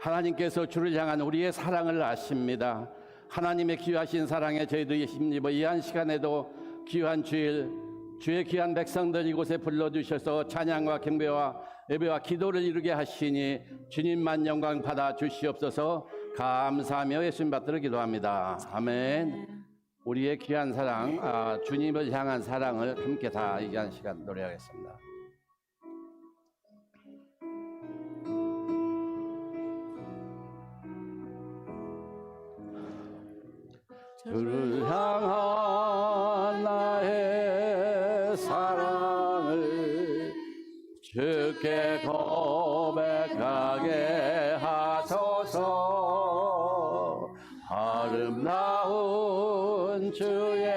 하나님께서 주를 향한 우리의 사랑을 아십니다. 하나님의 귀하신 사랑에 저희도 힘입어 이 한 시간에도 귀한 주일, 주의 귀한 백성들 이곳에 불러주셔서 찬양과 경배와 예배와 기도를 이루게 하시니 주님만 영광 받아 주시옵소서. 감사하며 예수님 받들어 기도합니다. 아멘. 우리의 귀한 사랑, 주님을 향한 사랑을 함께 다 이 한 시간 노래하겠습니다. 주를 향한 나의 사랑을 주께 고백하게 하소서. 아름다운 주의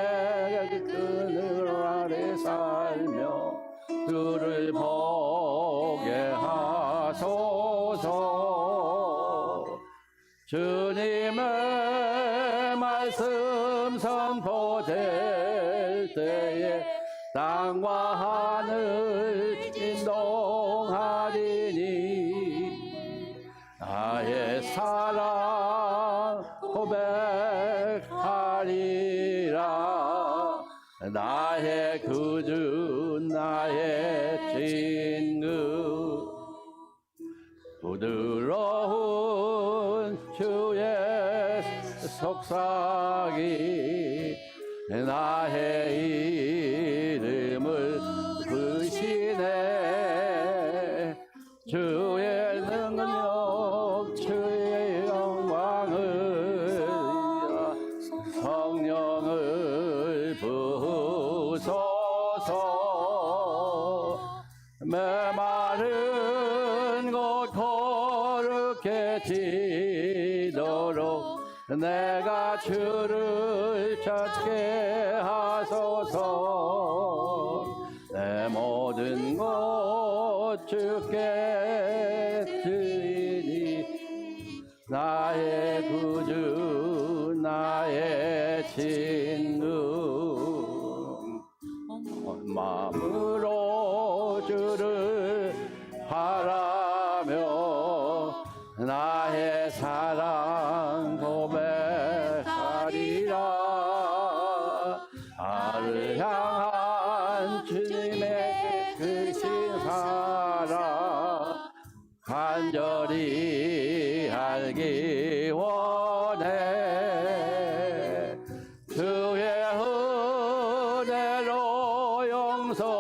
그늘 아래 살며 주를 보게 하소서. 주님의 말씀 선포될 때에 땅과 하늘 진동하리니 나의 사랑 고백하리라. 나의 구주 나의 친구 부드러운 주의 속삭이 나의 이름을 부르시네. 주의 능력 주의 영광을 성령을 부으소서. 메마른 곳 거룩해 지도록 내가 주를 찾게 하소서. 내 모든 것 주께 드리니 나의 구주 나의 친구 마음으로 주를 바라며 나의 사랑 고백하리라. 나를 향한 주님의 크신 사랑 간절히 알기 원해. 주의 은혜로 용서하시고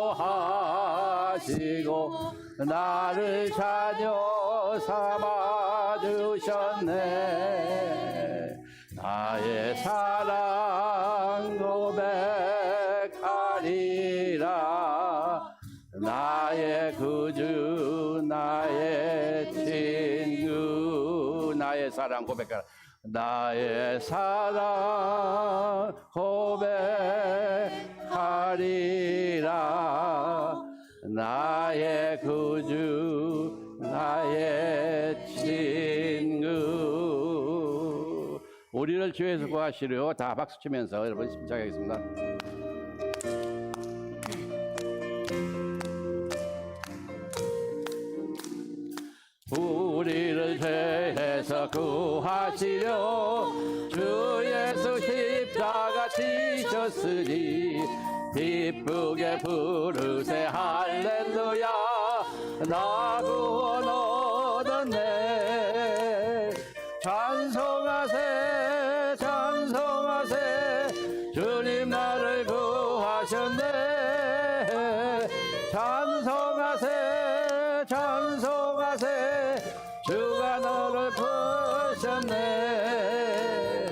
나를 자녀 삼아 주셨네. 나의 사랑 고백하리라. 나의 구주 나의 친구 나의 사랑 고백하라. 나의 사랑 고백하리라. 나의 구주 나의 친구. 우리를 주에서 구하시려 다 박수치면서 여러분 심차하겠습니다. 우리를 죄에서 구하시려 주 예수 십자가 지셨으니 기쁘게 부르세 할렐루야. 나 구원 얻었네. 찬송하세 찬송하세 주님 나를 구하셨네. 찬송하세 찬송하세 주가 너를 부으셨네.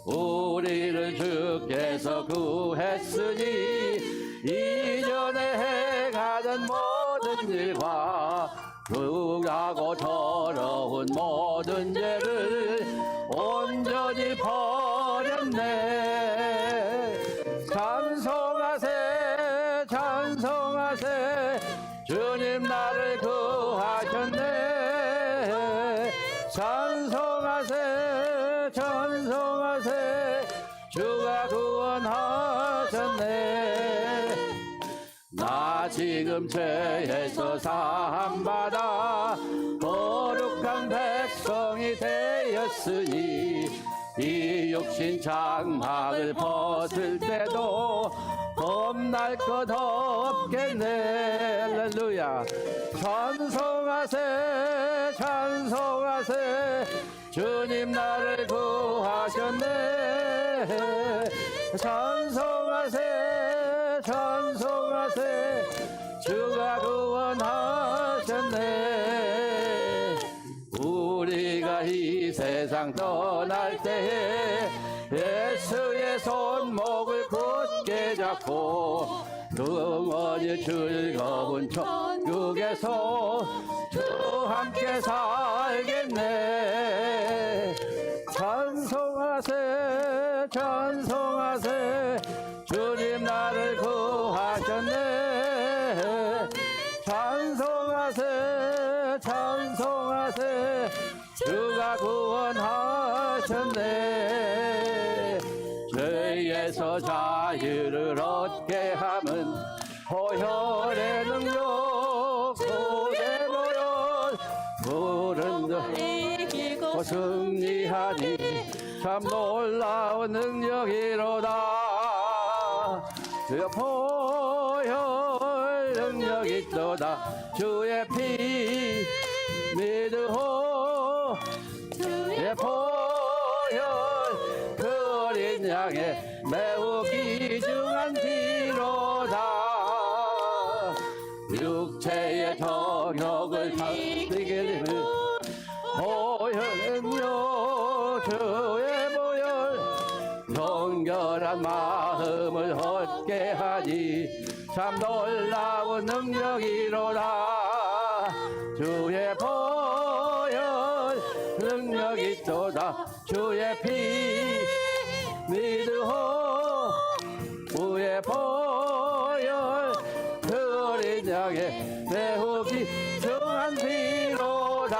우리를 주께서 구했으니 이전에 행하던 모든 일과 불하고 더러운 모든 죄를 온전히 버렸네. 찬송하세 찬송하세 주님 나를 구하셨네. 찬송하세 찬송하세 주가 구원하셨네. 나 지금 죄에서 사함받아 거룩한 백성 백성이 되었으니 이 육신 장막을 벗을 때도 겁날 것 없겠네. 할렐루야. 찬송하세 찬송하세 주님 나를 구하셨네. 찬송하세 찬송하세 주가 구원하셨네. 우리가 이 세상 떠날 때에 예수의 손목을 굳게 잡고 영원히 즐거운 천국에서 주 함께 살겠네. 찬송하세 찬송하세 주님 나를 구하셨네. 찬송하세 찬송하세 주가 구원하셨네. 죄에서 자유를 얻게 함은 보혈의 능력 소재 보혈 부른들 이기고 승리하니 참 놀라운 능력이로다. 주의 보혈 능력이 있도다. 주의 피 믿으오. 주의 보혈 그 어린 양의 매우 귀중한 피로다. 육체의 정욕을 이기는 보혈은요 주의 보혈 정결한 마음을 얻게 하니 참 놀라운 능력이로다. 주의 보혈 능력이 있도다. 주의 피 믿으오. 주의 보혈 그 어린 양의 매우 귀중한 피로다.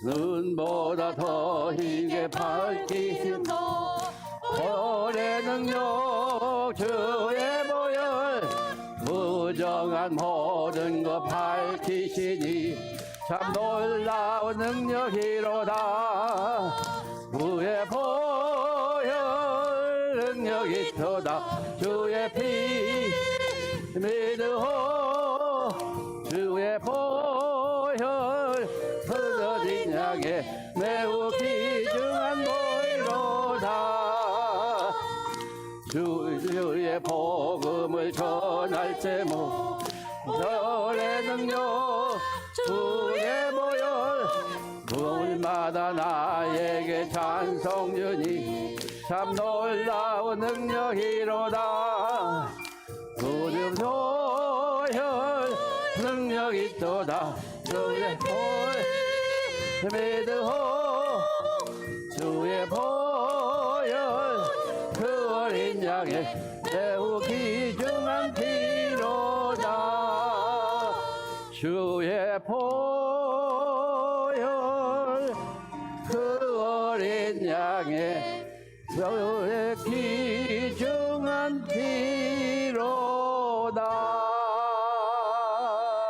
눈보다 더 희게 밝히신 보혈의 능력 주의 보혈 무정한 모든 것 밝히시니 참 놀라운 능력이로다. 주의 보혈 능력이 있도다. 주의 피 믿으오. 주의 보혈 그 어린 양의 매우 귀중한 보혈로다. 주의 복음을 전할 제목 너의 능력 주의 보혈 물마다 나에게 찬송 주니 참 놀라운 능력이로다. 주의 보혈 능력이 있도다. 주의 보혈 믿으오. 주의 보혈 그 어린 양의 매우 귀중한 피로다. 주의 보혈 그 어린 양의 매우 귀중한 피로다.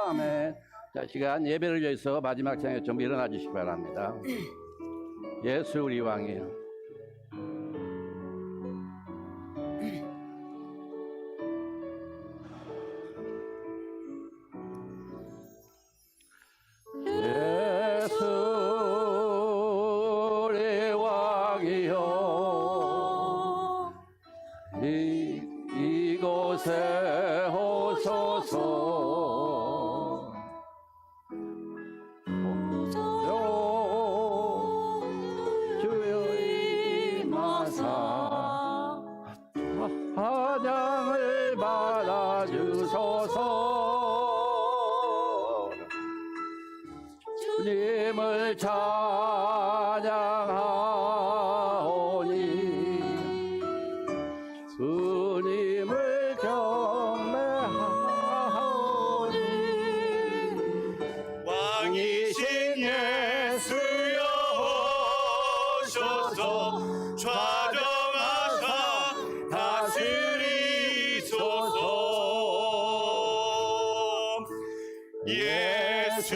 아멘. 자, 시간 예배를 위해서 마지막 찬양 좀 일어나 주시기 바랍니다. 예수 우리 왕이요. 예수 우리 왕이요 이곳에 오소서. 주여 임하사 찬양을 받아주소서. 주님을 찬양하오니 주님을 경배하오니 왕이신 예수여 오셔서 좌정하사 다스리소서. 예수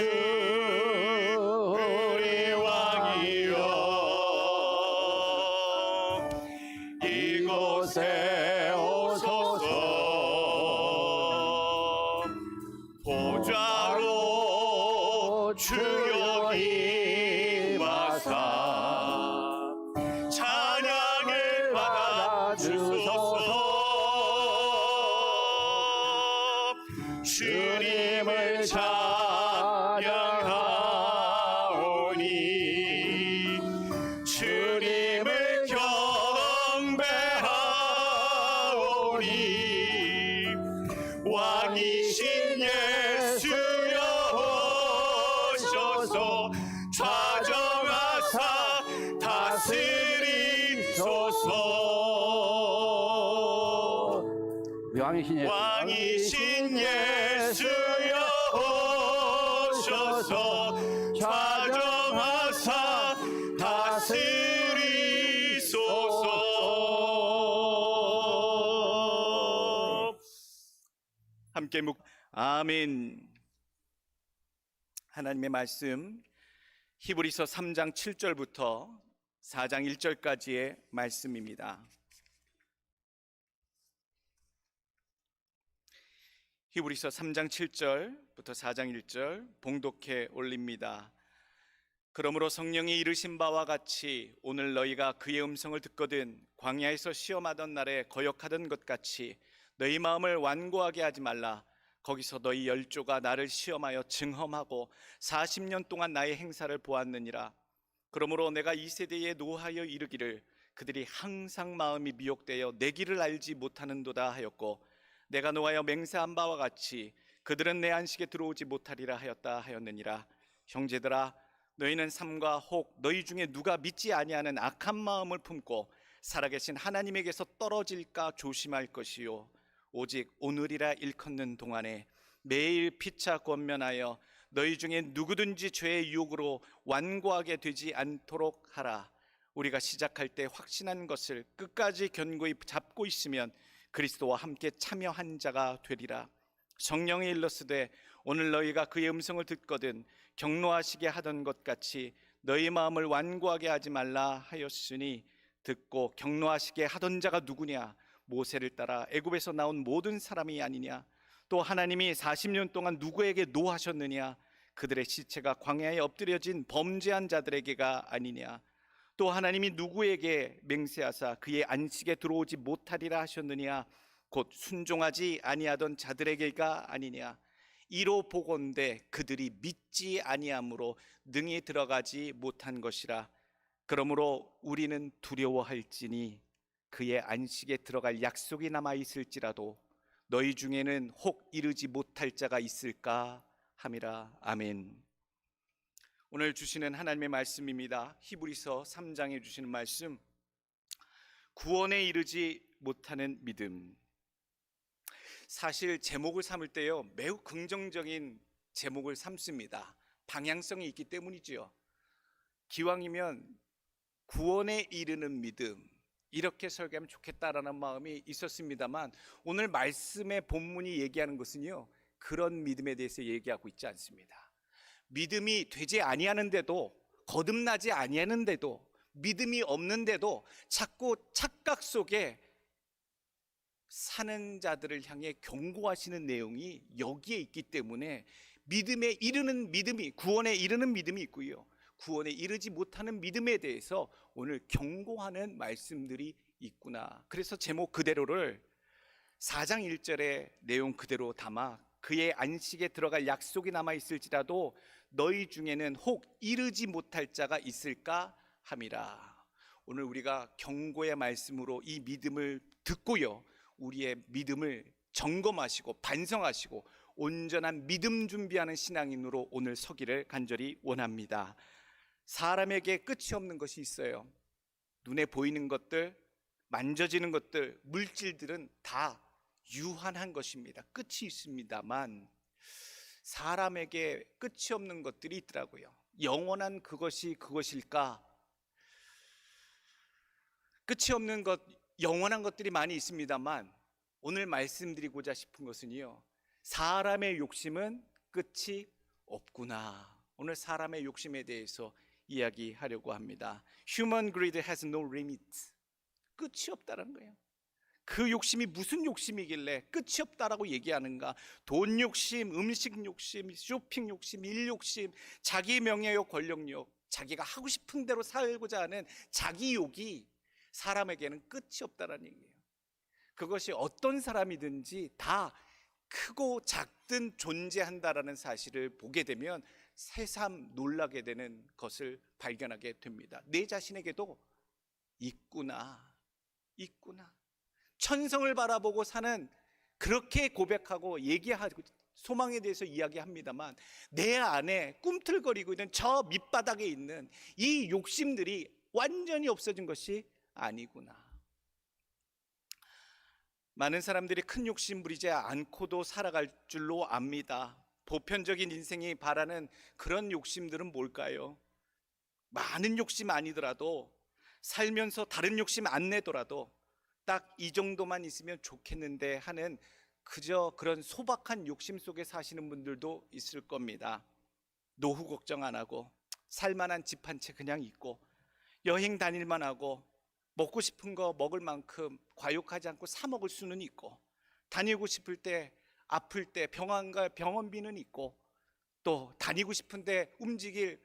주여 임하사 찬양을 받아 주소서. 주님을 찬양하오니 주님을 경배하오니 왕이신 예수여 오셔서 좌정하사 다스리소서. 왕이신 예수여 오셔서 좌정하사 다스리소서. 함께 아멘. 하나님의 말씀 히브리서 3장 7절부터 4장 1절까지의 말씀입니다. 히브리서 3장 7절부터 4장 1절 봉독해 올립니다. 그러므로 성령이 이르신 바와 같이 오늘 너희가 그의 음성을 듣거든 광야에서 시험하던 날에 거역하던 것 같이 너희 마음을 완고하게 하지 말라. 거기서 너희 열조가 나를 시험하여 증험하고 40년 동안 나의 행사를 보았느니라. 그러므로 내가 이 세대에 노하여 이르기를 그들이 항상 마음이 미혹되어 내 길을 알지 못하는도다 하였고 내가 노하여 맹세한 바와 같이 그들은 내 안식에 들어오지 못하리라 하였다 하였느니라. 형제들아 너희는 삼가 혹 너희 중에 누가 믿지 아니하는 악한 마음을 품고 살아계신 하나님에게서 떨어질까 조심할 것이요 오직 오늘이라 일컫는 동안에 매일 피차 권면하여 너희 중에 누구든지 죄의 유혹으로 완고하게 되지 않도록 하라. 우리가 시작할 때 확신한 것을 끝까지 견고히 잡고 있으면 그리스도와 함께 참여한 자가 되리라. 성령이 일렀으되 오늘 너희가 그의 음성을 듣거든 경노하시게 하던 것 같이 너희 마음을 완고하게 하지 말라 하였으니 듣고 경노하시게 하던 자가 누구냐? 모세를 따라 애굽에서 나온 모든 사람이 아니냐? 또 하나님이 40년 동안 누구에게 노하셨느냐? 그들의 시체가 광야에 엎드려진 범죄한 자들에게가 아니냐? 또 하나님이 누구에게 맹세하사 그의 안식에 들어오지 못하리라 하셨느냐? 곧 순종하지 아니하던 자들에게가 아니냐? 이로 보건대 그들이 믿지 아니함으로 능히 들어가지 못한 것이라. 그러므로 우리는 두려워할지니 그의 안식에 들어갈 약속이 남아 있을지라도 너희 중에는 혹 이르지 못할 자가 있을까 함이라. 아멘. 오늘 주시는 하나님의 말씀입니다. 히브리서 3장에 주시는 말씀, 구원에 이르지 못하는 믿음. 사실 제목을 삼을 때요 매우 긍정적인 제목을 삼습니다. 방향성이 있기 때문이지요. 기왕이면 구원에 이르는 믿음 이렇게 설계하면 좋겠다라는 마음이 있었습니다만 오늘 말씀의 본문이 얘기하는 것은요 그런 믿음에 대해서 얘기하고 있지 않습니다. 믿음이 되지 아니하는데도, 거듭나지 아니하는데도, 믿음이 없는데도 자꾸 착각 속에 사는 자들을 향해 경고하시는 내용이 여기에 있기 때문에 믿음에 이르는 믿음이, 구원에 이르는 믿음이 있고요 구원에 이르지 못하는 믿음에 대해서 오늘 경고하는 말씀들이 있구나. 그래서 제목 그대로를 4장 1절의 내용 그대로 담아 그의 안식에 들어갈 약속이 남아 있을지라도 너희 중에는 혹 이르지 못할 자가 있을까 함이라. 오늘 우리가 경고의 말씀으로 이 믿음을 듣고요 우리의 믿음을 점검하시고 반성하시고 온전한 믿음 준비하는 신앙인으로 오늘 서기를 간절히 원합니다. 사람에게 끝이 없는 것이 있어요. 눈에 보이는 것들, 만져지는 것들, 물질들은 다 유한한 것입니다. 끝이 있습니다만 사람에게 끝이 없는 것들이 있더라고요. 영원한 그것이 그것일까? 끝이 없는 것, 영원한 것들이 많이 있습니다만 오늘 말씀드리고자 싶은 것은요 사람의 욕심은 끝이 없구나. 오늘 사람의 욕심에 대해서 이야기하려고 합니다. Human greed has no limit. 끝이 없다는 거예요. 그 욕심이 무슨 욕심이길래 끝이 없다라고 얘기하는가? 돈 욕심, 음식 욕심, 쇼핑 욕심, 일 욕심, 자기 명예욕, 권력욕, 자기가 하고 싶은 대로 살고자 하는 자기 욕이 사람에게는 끝이 없다는 얘기예요. 그것이 어떤 사람이든지 다 크고 작든 존재한다라는 사실을 보게 되면 새삼 놀라게 되는 것을 발견하게 됩니다. 내 자신에게도 있구나. 천성을 바라보고 사는, 그렇게 고백하고 얘기하고 소망에 대해서 이야기합니다만, 내 안에 꿈틀거리고 있는 저 밑바닥에 있는 이 욕심들이 완전히 없어진 것이 아니구나. 많은 사람들이 큰 욕심 부리지 않고도 살아갈 줄로 압니다. 보편적인 인생이 바라는 그런 욕심들은 뭘까요? 많은 욕심 아니더라도, 살면서 다른 욕심 안 내더라도 딱 이 정도만 있으면 좋겠는데 하는 그저 그런 소박한 욕심 속에 사시는 분들도 있을 겁니다. 노후 걱정 안 하고 살만한 집 한 채 그냥 있고, 여행 다닐만 하고 먹고 싶은 거 먹을 만큼 과욕하지 않고 사 먹을 수는 있고, 다니고 싶을 때 아플 때 병원비는 있고, 또 다니고 싶은데 움직일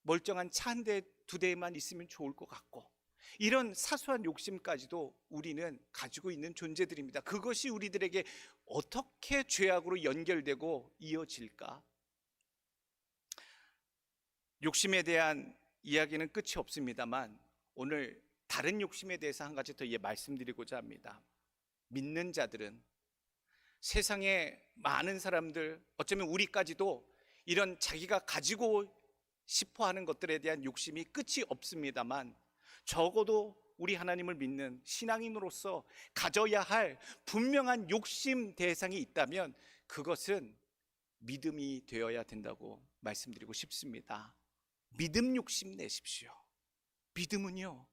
멀쩡한 차 한 대, 두 대만 있으면 좋을 것 같고, 이런 사소한 욕심까지도 우리는 가지고 있는 존재들입니다. 그것이 우리들에게 어떻게 죄악으로 연결되고 이어질까? 욕심에 대한 이야기는 끝이 없습니다만, 오늘 다른 욕심에 대해서 한 가지 더 말씀드리고자 합니다. 믿는 자들은, 세상에 많은 사람들, 어쩌면 우리까지도 이런 자기가 가지고 싶어 하는 것들에 대한 욕심이 끝이 없습니다만, 적어도 우리 하나님을 믿는 신앙인으로서 가져야 할 분명한 욕심 대상이 있다면 그것은 믿음이 되어야 된다고 말씀드리고 싶습니다. 믿음 욕심 내십시오. 믿음은요,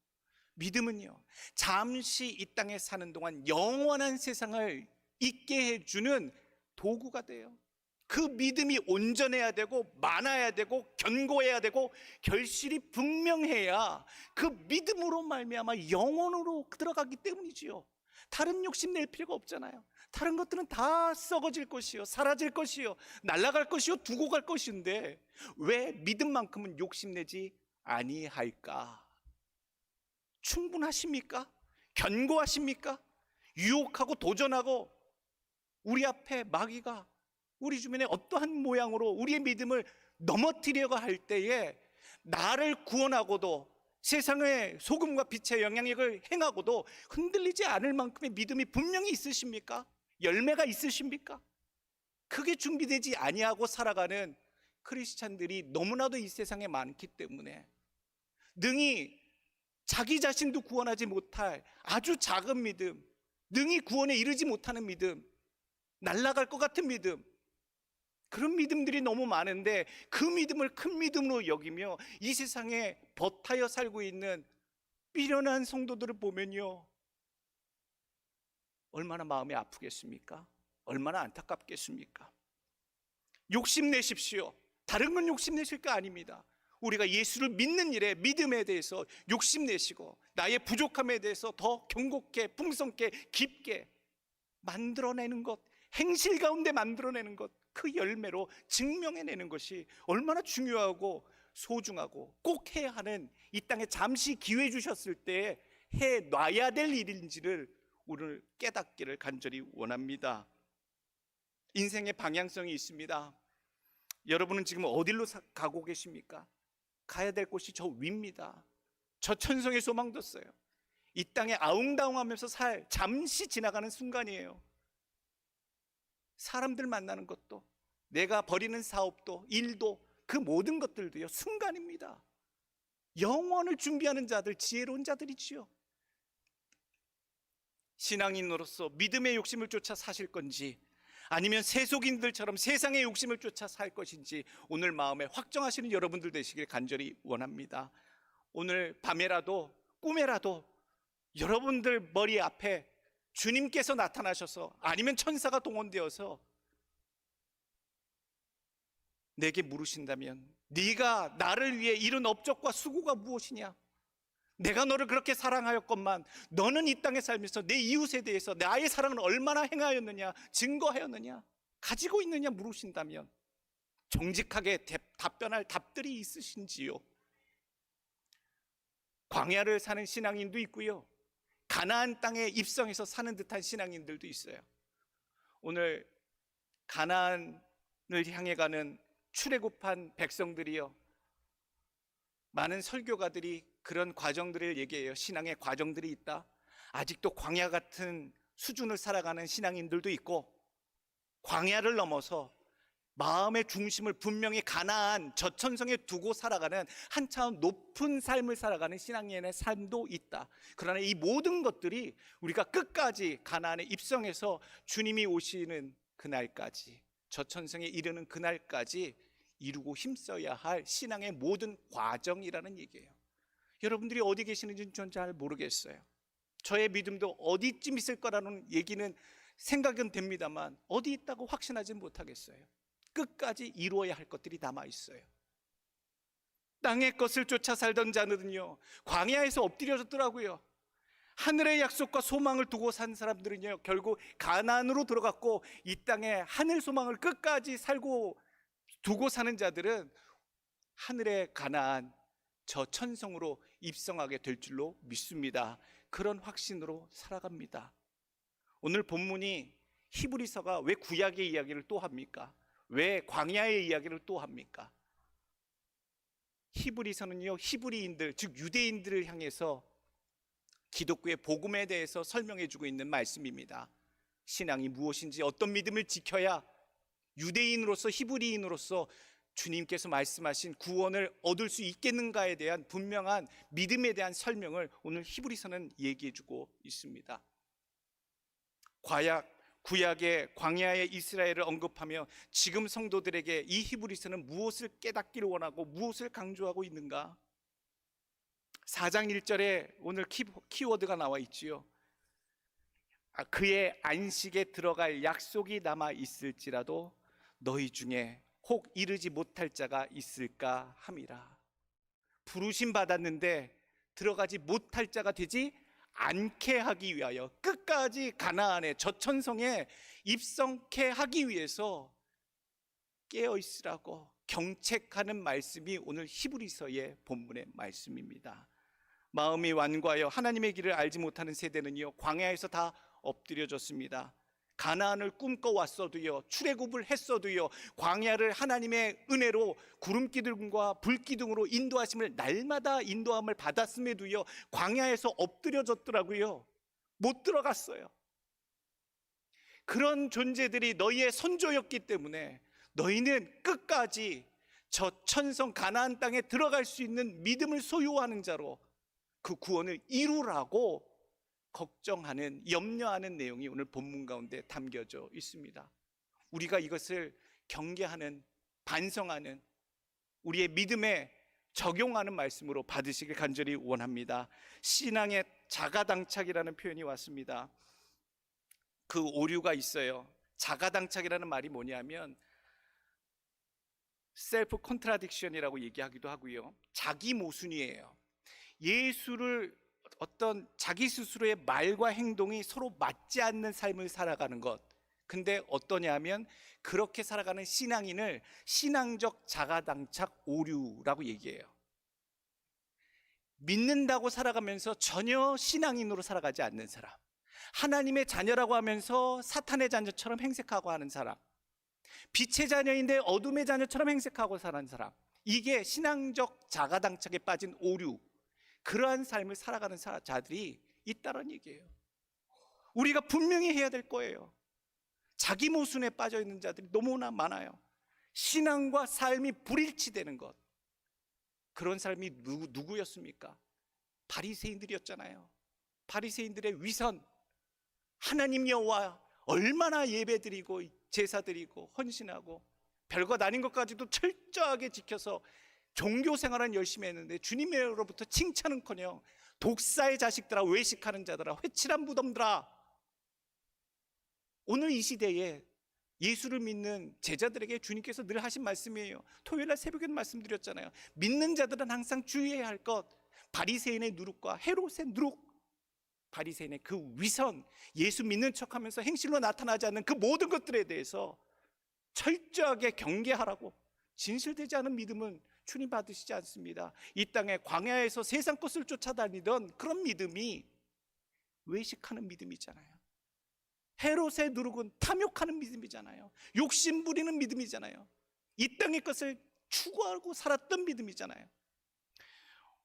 잠시 이 땅에 사는 동안 영원한 세상을 있게 해주는 도구가 돼요. 그 믿음이 온전해야 되고 많아야 되고 견고해야 되고 결실이 분명해야 그 믿음으로 말미암아 영혼으로 들어가기 때문이지요. 다른 욕심 낼 필요가 없잖아요. 다른 것들은 다 썩어질 것이요, 사라질 것이요, 날아갈 것이요, 두고 갈 것인데 왜 믿음만큼은 욕심내지 아니할까? 충분하십니까? 견고하십니까? 유혹하고 도전하고 우리 앞에 마귀가 우리 주변에 어떠한 모양으로 우리의 믿음을 넘어뜨려고 할 때에 나를 구원하고도 세상의 소금과 빛의 영향력을 행하고도 흔들리지 않을 만큼의 믿음이 분명히 있으십니까? 열매가 있으십니까? 그게 준비되지 아니하고 살아가는 크리스찬들이 너무나도 이 세상에 많기 때문에 능히 자기 자신도 구원하지 못할 아주 작은 믿음, 능히 구원에 이르지 못하는 믿음, 날아갈 것 같은 믿음, 그런 믿음들이 너무 많은데 그 믿음을 큰 믿음으로 여기며 이 세상에 버타여 살고 있는 미련한 성도들을 보면요, 얼마나 마음이 아프겠습니까? 얼마나 안타깝겠습니까? 욕심내십시오. 다른 건 욕심내실 거 아닙니다. 우리가 예수를 믿는 일에 믿음에 대해서 욕심내시고 나의 부족함에 대해서 더 견고하게 풍성하게 깊게 만들어내는 것, 행실 가운데 만들어내는 것, 그 열매로 증명해내는 것이 얼마나 중요하고 소중하고 꼭 해야 하는, 이 땅에 잠시 기회 주셨을 때 해놔야 될 일인지를 오늘 깨닫기를 간절히 원합니다. 인생의 방향성이 있습니다. 여러분은 지금 어디로 가고 계십니까? 가야 될 곳이 저 위입니다. 저 천성의 소망 뒀어요. 이 땅에 아웅다웅하면서 잠시 지나가는 순간이에요. 사람들 만나는 것도, 내가 벌이는 사업도, 일도, 그 모든 것들도요, 순간입니다. 영원을 준비하는 자들, 지혜로운 자들이지요. 신앙인으로서 믿음의 욕심을 쫓아 사실 건지, 아니면 세속인들처럼 세상의 욕심을 쫓아 살 것인지 오늘 마음에 확정하시는 여러분들 되시길 간절히 원합니다. 오늘 밤에라도 꿈에라도 여러분들 머리 앞에 주님께서 나타나셔서, 아니면 천사가 동원되어서 내게 물으신다면 네가 나를 위해 이룬 업적과 수고가 무엇이냐? 내가 너를 그렇게 사랑하였건만 너는 이 땅에 살면서 내 이웃에 대해서 나의 사랑을 얼마나 행하였느냐, 증거하였느냐, 가지고 있느냐 물으신다면 정직하게 답변할 답들이 있으신지요? 광야를 사는 신앙인도 있고요, 가나안 땅에 입성해서 사는 듯한 신앙인들도 있어요. 오늘 가나안을 향해 가는 출애굽한 백성들이요, 많은 설교가들이 그런 과정들을 얘기해요. 신앙의 과정들이 있다. 아직도 광야 같은 수준을 살아가는 신앙인들도 있고, 광야를 넘어서 마음의 중심을 분명히 가나안 저천성에 두고 살아가는 한참 높은 삶을 살아가는 신앙인의 삶도 있다. 그러나 이 모든 것들이 우리가 끝까지 가나안에 입성해서 주님이 오시는 그날까지, 저천성에 이르는 그날까지 이루고 힘써야 할 신앙의 모든 과정이라는 얘기예요. 여러분들이 어디 계시는지 전 잘 모르겠어요. 저의 믿음도 어디쯤 있을 거라는 얘기는 생각은 됩니다만 어디 있다고 확신하지 못하겠어요. 끝까지 이루어야 할 것들이 남아 있어요. 땅의 것을 쫓아 살던 자들은요, 광야에서 엎드려졌더라고요. 하늘의 약속과 소망을 두고 산 사람들은요, 결국 가나안으로 들어갔고, 이 땅에 하늘 소망을 끝까지 살고 두고 사는 자들은 하늘의 가나안 저 천성으로 입성하게 될 줄로 믿습니다. 그런 확신으로 살아갑니다. 오늘 본문이 히브리서가 왜 구약의 이야기를 또 합니까? 왜 광야의 이야기를 또 합니까? 히브리서는요, 히브리인들, 즉 유대인들을 향해서 기독교의 복음에 대해서 설명해 주고 있는 말씀입니다. 신앙이 무엇인지, 어떤 믿음을 지켜야 유대인으로서, 히브리인으로서 주님께서 말씀하신 구원을 얻을 수 있겠는가에 대한 분명한 믿음에 대한 설명을 오늘 히브리서는 얘기해 주고 있습니다. 구약의 광야의 이스라엘을 언급하며 지금 성도들에게 이 히브리서는 무엇을 깨닫기를 원하고 무엇을 강조하고 있는가? 4장 1절에 오늘 키워드가 나와 있지요. 그의 안식에 들어갈 약속이 남아 있을지라도 너희 중에 혹 이르지 못할 자가 있을까 함이라. 부르심 받았는데 들어가지 못할 자가 되지 않게 하기 위하여, 끝까지 가나안의 저천성에 입성케 하기 위해서 깨어 있으라고 경책하는 말씀이 오늘 히브리서의 본문의 말씀입니다. 마음이 완고하여 하나님의 길을 알지 못하는 세대는요, 광야에서 다 엎드려졌습니다. 가나안을 꿈꿔왔어도요, 출애굽을 했어도요, 광야를 하나님의 은혜로 구름기둥과 불기둥으로 인도하심을 날마다 인도함을 받았음에도요, 광야에서 엎드려졌더라고요. 못 들어갔어요. 그런 존재들이 너희의 선조였기 때문에 너희는 끝까지 저 천성 가나안 땅에 들어갈 수 있는 믿음을 소유하는 자로 그 구원을 이루라고 걱정하는, 염려하는 내용이 오늘 본문 가운데 담겨져 있습니다. 우리가 이것을 경계하는, 반성하는, 우리의 믿음에 적용하는 말씀으로 받으시길 간절히 원합니다. 신앙의 자가당착이라는 표현이 왔습니다. 그 오류가 있어요. 자가당착이라는 말이 뭐냐면 셀프 컨트라딕션이라고 얘기하기도 하고요, 자기 모순이에요. 예수를 어떤 자기 스스로의 말과 행동이 서로 맞지 않는 삶을 살아가는 것. 근데 어떠냐 하면 그렇게 살아가는 신앙인을 신앙적 자가당착 오류라고 얘기해요. 믿는다고 살아가면서 전혀 신앙인으로 살아가지 않는 사람, 하나님의 자녀라고 하면서 사탄의 자녀처럼 행색하고 하는 사람, 빛의 자녀인데 어둠의 자녀처럼 행색하고 사는 사람, 이게 신앙적 자가당착에 빠진 오류, 그러한 삶을 살아가는 자들이 있다는 얘기예요. 우리가 분명히 해야 될 거예요. 자기 모순에 빠져 있는 자들이 너무나 많아요. 신앙과 삶이 불일치되는 것. 그런 삶이 누구였습니까? 바리새인들이었잖아요. 바리새인들의 위선, 하나님 여호와 얼마나 예배드리고 제사드리고 헌신하고 별것 아닌 것까지도 철저하게 지켜서 종교 생활은 열심히 했는데 주님으로부터 칭찬은커녕 독사의 자식들아, 외식하는 자들아, 회칠한 무덤들아. 오늘 이 시대에 예수를 믿는 제자들에게 주님께서 늘 하신 말씀이에요. 토요일날 새벽에도 말씀드렸잖아요. 믿는 자들은 항상 주의해야 할 것, 바리새인의 누룩과 헤롯의 누룩, 바리새인의 그 위선, 예수 믿는 척하면서 행실로 나타나지 않는 그 모든 것들에 대해서 철저하게 경계하라고. 진실되지 않은 믿음은 주님 받으시지 않습니다. 이 땅에 광야에서 세상 것을 쫓아다니던 그런 믿음이 외식하는 믿음이잖아요. 헤롯의 누룩은 탐욕하는 믿음이잖아요. 욕심 부리는 믿음이잖아요. 이 땅의 것을 추구하고 살았던 믿음이잖아요.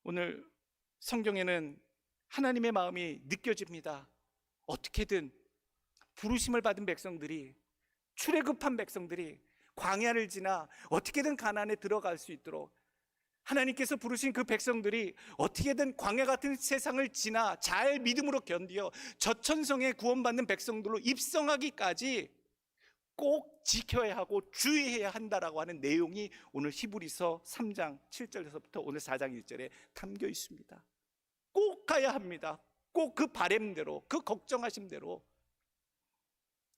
오늘 성경에는 하나님의 마음이 느껴집니다. 어떻게든 부르심을 받은 백성들이, 출애굽한 백성들이 광야를 지나 어떻게든 가나안에 들어갈 수 있도록 하나님께서 부르신 그 백성들이 어떻게든 광야 같은 세상을 지나 잘 믿음으로 견디어 저천성에 구원받는 백성들로 입성하기까지 꼭 지켜야 하고 주의해야 한다라고 하는 내용이 오늘 히브리서 3장 7절에서부터 오늘 4장 1절에 담겨 있습니다. 꼭 가야 합니다. 꼭 그 바램대로, 그 걱정하심대로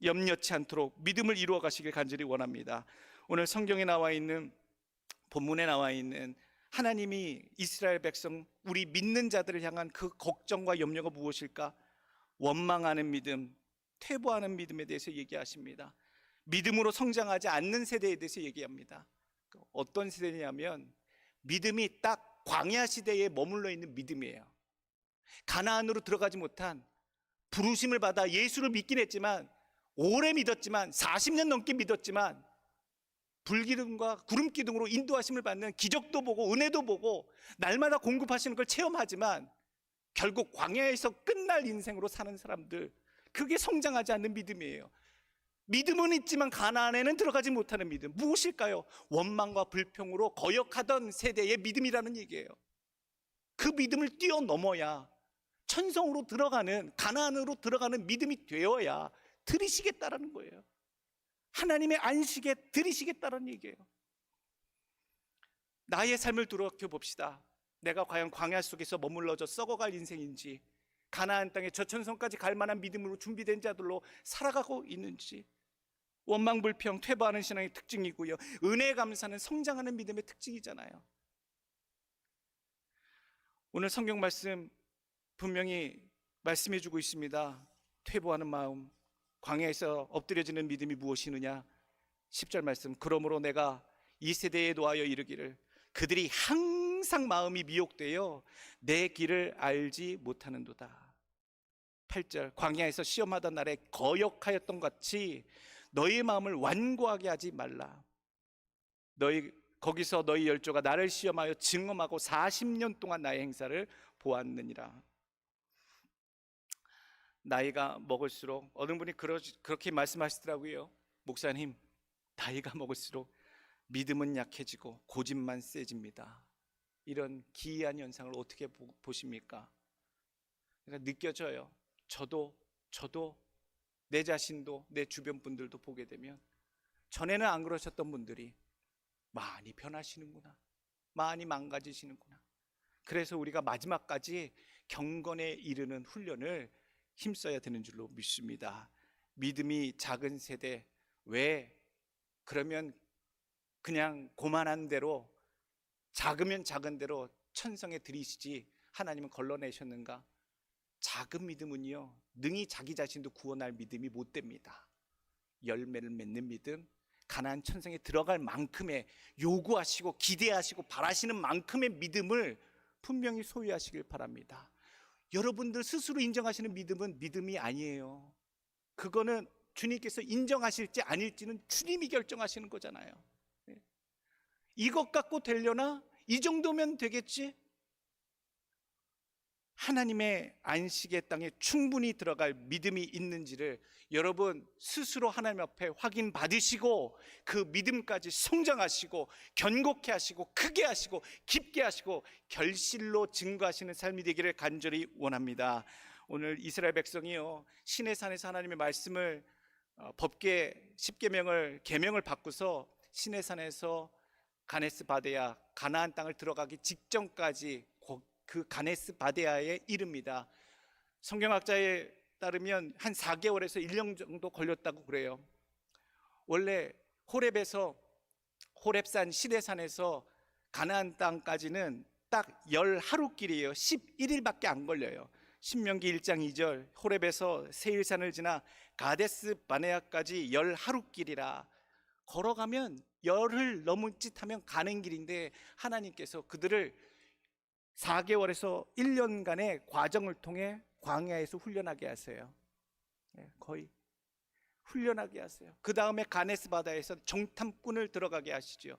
염려치 않도록 믿음을 이루어 가시길 간절히 원합니다. 오늘 성경에 나와 있는, 본문에 나와 있는 하나님이 이스라엘 백성, 우리 믿는 자들을 향한 그 걱정과 염려가 무엇일까? 원망하는 믿음, 퇴보하는 믿음에 대해서 얘기하십니다. 믿음으로 성장하지 않는 세대에 대해서 얘기합니다. 어떤 세대냐면 믿음이 딱 광야 시대에 머물러 있는 믿음이에요. 가나안으로 들어가지 못한, 부르심을 받아 예수를 믿긴 했지만, 오래 믿었지만, 40년 넘게 믿었지만 불기둥과 구름기둥으로 인도하심을 받는 기적도 보고 은혜도 보고 날마다 공급하시는 걸 체험하지만 결국 광야에서 끝날 인생으로 사는 사람들, 그게 성장하지 않는 믿음이에요. 믿음은 있지만 가나안에는 들어가지 못하는 믿음, 무엇일까요? 원망과 불평으로 거역하던 세대의 믿음이라는 얘기예요. 그 믿음을 뛰어넘어야 천성으로 들어가는, 가나안으로 들어가는 믿음이 되어야 들이시겠다라는 거예요. 하나님의 안식에 들이시겠다는 얘기예요. 나의 삶을 돌아켜 봅시다. 내가 과연 광야 속에서 머물러져 썩어갈 인생인지, 가나안 땅에 저천성까지 갈 만한 믿음으로 준비된 자들로 살아가고 있는지. 원망 불평 퇴보하는 신앙의 특징이고요, 은혜 감사는 성장하는 믿음의 특징이잖아요. 오늘 성경 말씀 분명히 말씀해 주고 있습니다. 퇴보하는 마음, 광야에서 엎드려지는 믿음이 무엇이느냐? 10절 말씀, 그러므로 내가 이 세대에 노하여 이르기를 그들이 항상 마음이 미혹되어 내 길을 알지 못하는도다. 8절, 광야에서 시험하던 날에 거역하였던 같이 너희 마음을 완고하게 하지 말라. 거기서 너희 열조가 나를 시험하여 증언하고 40년 동안 나의 행사를 보았느니라. 나이가 먹을수록, 어느 분이 그렇게 말씀하시더라고요. 목사님, 나이가 먹을수록 믿음은 약해지고 고집만 세집니다. 이런 기이한 현상을 어떻게 보십니까? 그러니까 느껴져요. 저도 내 자신도, 내 주변 분들도 보게 되면 전에는 안 그러셨던 분들이 많이 변하시는구나, 많이 망가지시는구나. 그래서 우리가 마지막까지 경건에 이르는 훈련을 힘써야 되는 줄로 믿습니다. 믿음이 작은 세대, 왜 그러면 그냥 고만한 대로, 작으면 작은 대로 천성에 들이시지 하나님은 걸러내셨는가? 작은 믿음은요, 능히 자기 자신도 구원할 믿음이 못 됩니다. 열매를 맺는 믿음, 가나안 천성에 들어갈 만큼의, 요구하시고 기대하시고 바라시는 만큼의 믿음을 분명히 소유하시길 바랍니다. 여러분들 스스로 인정하시는 믿음은 믿음이 아니에요. 그거는 주님께서 인정하실지 아닐지는 주님이 결정하시는 거잖아요. 이것 갖고 되려나? 이 정도면 되겠지? 하나님의 안식의 땅에 충분히 들어갈 믿음이 있는지를 여러분 스스로 하나님 앞에 확인 받으시고, 그 믿음까지 성장하시고 견고케 하시고 크게 하시고 깊게 하시고 결실로 증거하시는 삶이 되기를 간절히 원합니다. 오늘 이스라엘 백성이요, 시내산에서 하나님의 말씀을 법계 10계명을 계명을 바꾸서 시내산에서 가네스 바데아, 가나안 땅을 들어가기 직전까지 그 가네스 바데아에 이릅니다. 성경학자에 따르면 한 4개월에서 1년 정도 걸렸다고 그래요. 원래 호렙산 시내산에서 가나안 땅까지는 딱 10하루길이에요. 11일밖에 안 걸려요. 신명기 1장 2절, 호렙에서 세일산을 지나 가데스 바네아까지 10하루길이라. 걸어가면 열흘 넘을짓하면 가는 길인데 하나님께서 그들을 4개월에서 1년간의 과정을 통해 광야에서 훈련하게 하세요. 거의 훈련하게 하세요. 그 다음에 가네스 바다에서 정탐꾼을 들어가게 하시죠.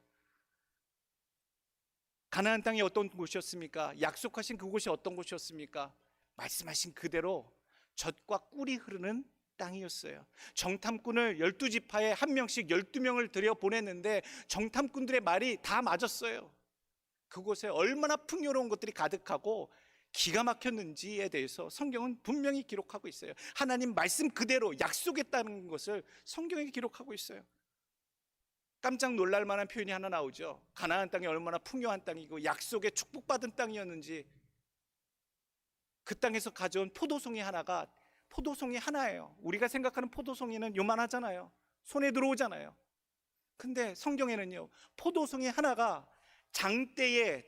가나안 땅이 어떤 곳이었습니까? 약속하신 그곳이 어떤 곳이었습니까? 말씀하신 그대로 젖과 꿀이 흐르는 땅이었어요. 정탐꾼을 12지파에 한 명씩 12명을 들여보냈는데 정탐꾼들의 말이 다 맞았어요. 그곳에 얼마나 풍요로운 것들이 가득하고 기가 막혔는지에 대해서 성경은 분명히 기록하고 있어요. 하나님 말씀 그대로 약속했다는 것을 성경에 기록하고 있어요. 깜짝 놀랄 만한 표현이 하나 나오죠. 가나안 땅이 얼마나 풍요한 땅이고 약속의 축복받은 땅이었는지. 그 땅에서 가져온 포도송이 하나예요. 우리가 생각하는 포도송이는 요만하잖아요. 손에 들어오잖아요. 근데 성경에는요, 포도송이 하나가 장대에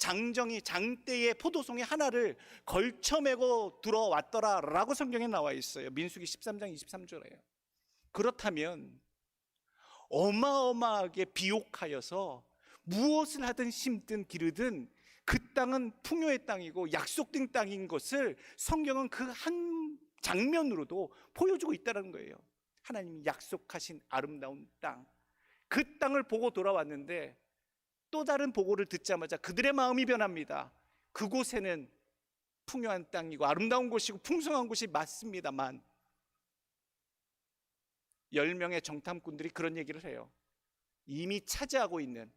포도송이 하나를 걸쳐매고 들어왔더라 라고 성경에 나와 있어요. 민수기 13장 23절에요. 그렇다면 어마어마하게 비옥하여서 무엇을 하든 심든 기르든 그 땅은 풍요의 땅이고 약속된 땅인 것을 성경은 그 한 장면으로도 보여주고 있다는 거예요. 하나님이 약속하신 아름다운 땅, 그 땅을 보고 돌아왔는데 또 다른 보고를 듣자마자 그들의 마음이 변합니다. 그곳에는 풍요한 땅이고 아름다운 곳이고 풍성한 곳이 맞습니다만 10명의 정탐꾼들이 그런 얘기를 해요. 이미 차지하고 있는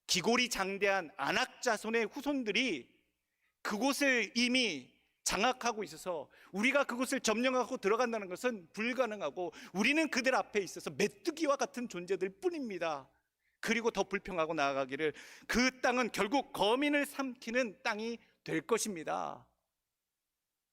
기골이 장대한 아낙 자손의 후손들이 그곳을 이미 장악하고 있어서 우리가 그곳을 점령하고 들어간다는 것은 불가능하고 우리는 그들 앞에 있어서 메뚜기와 같은 존재들 뿐입니다. 그리고 더 불평하고 나아가기를 그 땅은 결국 거민을 삼키는 땅이 될 것입니다.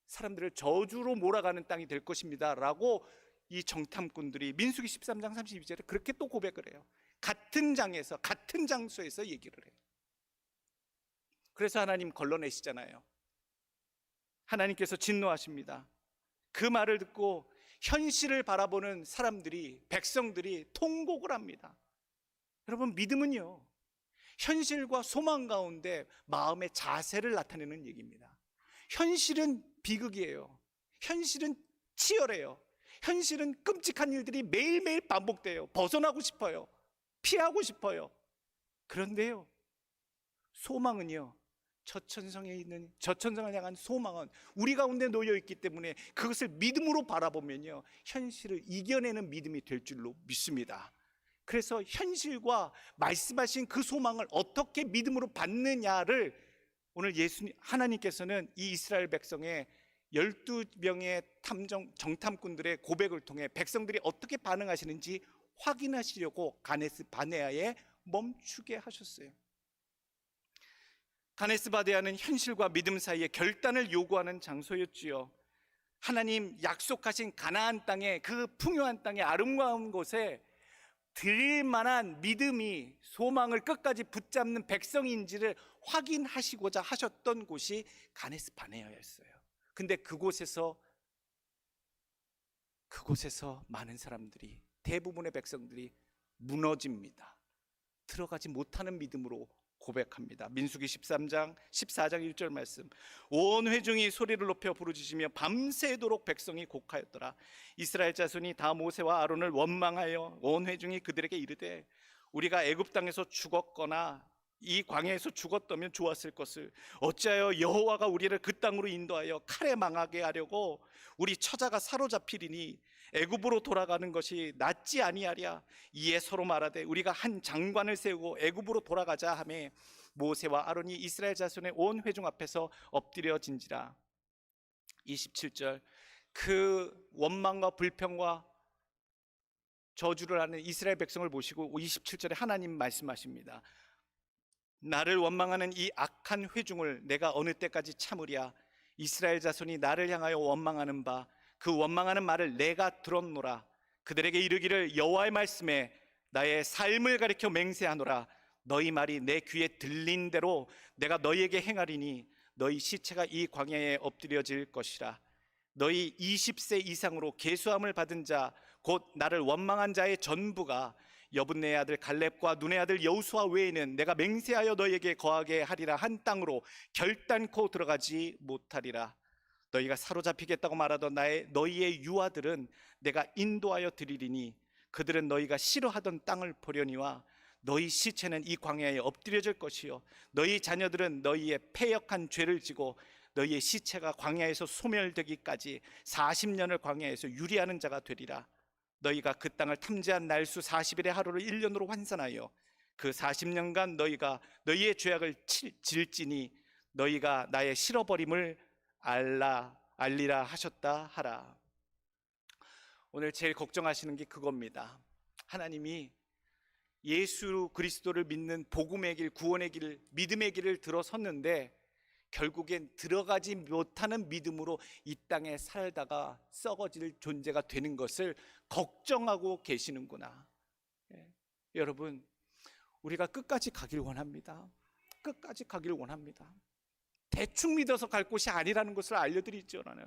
사람들을 저주로 몰아가는 땅이 될 것입니다 라고 이 정탐꾼들이 민수기 13장 32절에 그렇게 또 고백을 해요. 같은 장에서 같은 장소에서 얘기를 해요. 그래서 하나님 걸러내시잖아요. 하나님께서 진노하십니다. 그 말을 듣고 현실을 바라보는 사람들이, 백성들이 통곡을 합니다. 여러분, 믿음은요, 현실과 소망 가운데 마음의 자세를 나타내는 얘기입니다. 현실은 비극이에요. 현실은 치열해요. 현실은 끔찍한 일들이 매일매일 반복돼요. 벗어나고 싶어요. 피하고 싶어요. 그런데요, 소망은요, 저천성을 향한 소망은 우리 가운데 놓여 있기 때문에 그것을 믿음으로 바라보면요, 현실을 이겨내는 믿음이 될 줄로 믿습니다. 그래서 현실과 말씀하신 그 소망을 어떻게 믿음으로 받느냐를 오늘 하나님께서는 이 이스라엘 백성의 12명의 정탐꾼들의 고백을 통해 백성들이 어떻게 반응하시는지 확인하시려고 가네스 바네아에 멈추게 하셨어요. 가네스 바네아는 현실과 믿음 사이에 결단을 요구하는 장소였지요. 하나님 약속하신 가나안 땅에, 그 풍요한 땅의 아름다운 곳에 드릴 만한 믿음이, 소망을 끝까지 붙잡는 백성인지를 확인하시고자 하셨던 곳이 가네스 바네아였어요. 근데 그곳에서 많은 사람들이, 대부분의 백성들이 무너집니다. 들어가지 못하는 믿음으로 고백합니다. 민수기 14장 1절 말씀. 온 회중이 소리를 높여 부르짖으며 밤새도록 백성이 곡하였더라. 이스라엘 자손이 다 모세와 아론을 원망하여 온 회중이 그들에게 이르되 우리가 애굽 땅에서 죽었거나 이 광야에서 죽었다면 좋았을 것을 어찌하여 여호와가 우리를 그 땅으로 인도하여 칼에 망하게 하려고 우리 처자가 사로잡히리니 애굽으로 돌아가는 것이 낫지 아니하랴. 이에 서로 말하되 우리가 한 장관을 세우고 애굽으로 돌아가자 하매 모세와 아론이 이스라엘 자손의 온 회중 앞에서 엎드려진지라. 27절. 그 원망과 불평과 저주를 하는 이스라엘 백성을 보시고 27절에 하나님 말씀하십니다. 나를 원망하는 이 악한 회중을 내가 어느 때까지 참으랴. 이스라엘 자손이 나를 향하여 원망하는 바 그 원망하는 말을 내가 들었노라. 그들에게 이르기를 여호와의 말씀에 나의 삶을 가리켜 맹세하노라. 너희 말이 내 귀에 들린 대로 내가 너희에게 행하리니 너희 시체가 이 광야에 엎드려질 것이라. 너희 20세 이상으로 계수함을 받은 자 곧 나를 원망한 자의 전부가 여분네 아들 갈렙과 눈의 아들 여호수아 외에는 내가 맹세하여 너희에게 거하게 하리라 한 땅으로 결단코 들어가지 못하리라. 너희가 사로잡히겠다고 말하던 너희의 유아들은 내가 인도하여 드리리니 그들은 너희가 싫어하던 땅을 보려니와 너희 시체는 이 광야에 엎드려질 것이요 너희 자녀들은 너희의 패역한 죄를 지고 너희의 시체가 광야에서 소멸되기까지 40년을 광야에서 유리하는 자가 되리라. 너희가 그 땅을 탐지한 날수 40일의 하루를 1년으로 환산하여 그 40년간 너희가 너희의 죄악을 질지니 너희가 나의 실어버림을 알리라 하셨다 하라. 오늘 제일 걱정하시는 게 그겁니다. 하나님이 예수 그리스도를 믿는 복음의 길, 구원의 길, 믿음의 길을 들어섰는데 결국엔 들어가지 못하는 믿음으로 이 땅에 살다가 썩어질 존재가 되는 것을 걱정하고 계시는구나. 여러분, 우리가 끝까지 가길 원합니다. 끝까지 가길 원합니다. 대충 믿어서 갈 곳이 아니라는 것을 알려드리죠. 나는